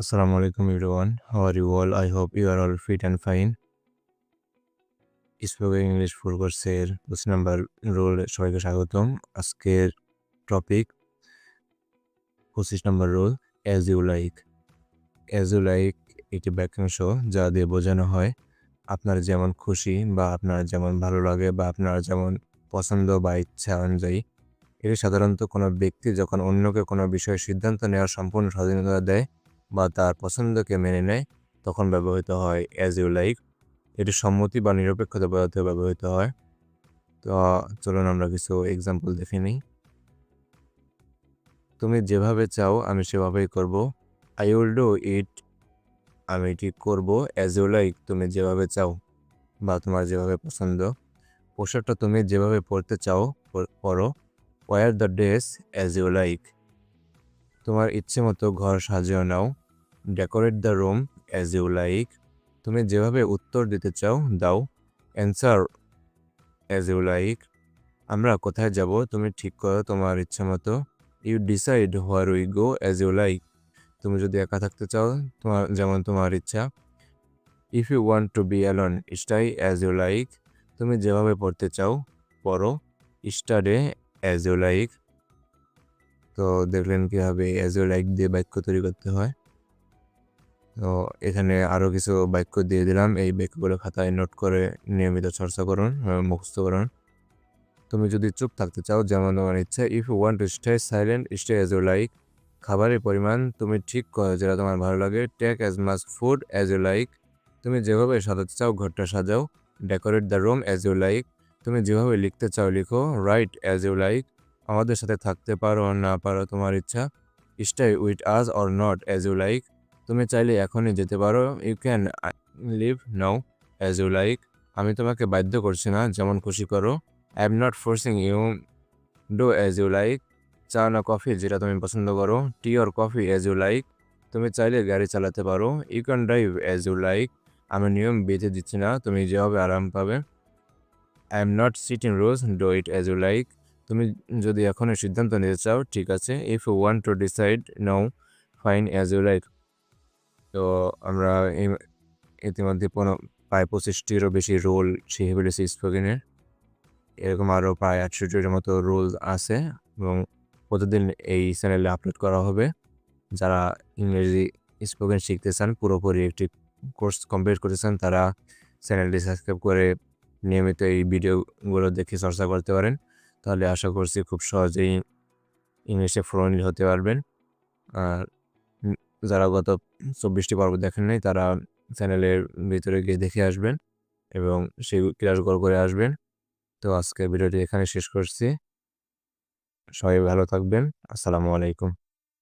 Assalamu alaikum everyone. How are you all? I hope you are all fit and fine. Spoken English full কোর্সের 25 number roll সবাইকে স্বাগতম। আজকের topic 25 number roll as you like. As you like একটি বাক্যাংশ যা দিয়ে বোঝানো হয় আপনার যেমন খুশি বা আপনার যেমন ভালো লাগে বা আপনার যেমন পছন্দ বা ইচ্ছা অনুযায়ী। এটি সাধারণত কোনো ব্যক্তি যখন অন্যকে কোনো বিষয়ে সিদ্ধান্ত নেওয়ার সম্পূর্ণ স্বাধীনতা দেয় বা তার পছন্দকে মেনে নেয় তখন ব্যবহৃত হয় অ্যাজ ইউ লাইক। এটি সম্মতি বা নিরপেক্ষতা বোঝাতে ব্যবহৃত হয়। তো চলুন আমরা কিছু এক্সাম্পল দেখে নিই। তুমি যেভাবে চাও আমি সেভাবেই করব। আই উইল ডু ইট, আমি এটি করব অ্যাজ ইউ লাইক, তুমি যেভাবে চাও বা তোমার যেভাবে পছন্দ। পোশাকটা তুমি যেভাবে পরতে চাও পরো। Wear the dress as you like, তোমার ইচ্ছে মতো ঘর সাজিয়ে নাও। Decorate the room as you like, তুমি যেভাবে উত্তর দিতে চাও দাও। অ্যান্সার অ্যাজ ইউ লাইক, আমরা কোথায় যাব তুমি ঠিক করো তোমার ইচ্ছে মতো। You decide where we go as you like, তুমি যদি একা থাকতে চাও তোমার যেমন তোমার ইচ্ছা। If you want to be alone stay as you like, তুমি যেভাবে পড়তে চাও পড়ো। Study as you like. তো দেখলেন কীভাবে অ্যাজ ইউ লাইক দিয়ে বাক্য তৈরি করতে হয়। তো এখানে আরও কিছু বাক্য দিয়ে দিলাম, এই বাক্যগুলো খাতায় নোট করে নিয়মিত চর্চা করুন, মুখস্থ করুন। তুমি যদি চুপ থাকতে চাও যেমন তোমার ইচ্ছা। If you want to stay silent stay as you like, খাবারের পরিমাণ তুমি ঠিক করো যেটা তোমার ভালো লাগে। Take as much food as you like, তুমি যেভাবে সাজাতে চাও ঘরটা সাজাও। Decorate the room as you like, তুমি যেভাবে লিখতে চাও লিখো। রাইট অ্যাজ ইউ লাইক, আমাদের সাথে থাকতে পারো আর না পারো তোমার ইচ্ছা। Stay with us or not as you like, তুমি চাইলে এখনই যেতে পারো। You can leave now as you like, আমি তোমাকে বাধ্য করছি না, যেমন খুশি করো। I am not forcing you, do as you like, চা না কফি যেটা তুমি পছন্দ করো। Tea or coffee as you like, তুমি চাইলে গাড়ি চালাতে পারো। You can drive as you like, আমি নিয়ম বেঁধে দিচ্ছি না, তুমি যেভাবে আরাম পাবে। I am not setting rules, do it as you like, তুমি যদি এখনই সিদ্ধান্ত নিতে চাও ঠিক আছে। If you want to decide now fine as you like. তো আমরা ইতিমধ্যে প্রায় 25টিরও বেশি রোল শিখে ফেলেছি স্পোকেনের। এরকম আরও প্রায় 68টির মতো রুল আছে এবং প্রতিদিন এই চ্যানেলে আপলোড করা হবে। যারা ইংরেজি স্পোকেন শিখতে চান, পুরোপুরি একটি কোর্স কমপ্লিট করতে তারা চ্যানেলটি সাবস্ক্রাইব করে নিয়মিত এই ভিডিওগুলো দেখে চর্চা করতে পারেন। তাহলে আশা করছি খুব সহজেই ইংলিশে ফ্লুয়েন্ট হতে পারবেন। আর যারা গত 24টি পর্ব দেখেন নাই তারা চ্যানেলের ভিতরে গিয়ে দেখে আসবেন এবং সেই ক্লাসগুলো করে আসবেন। তো আজকের ভিডিওটি এখানে শেষ করছি। সবাই ভালো থাকবেন। আসসালামু আলাইকুম।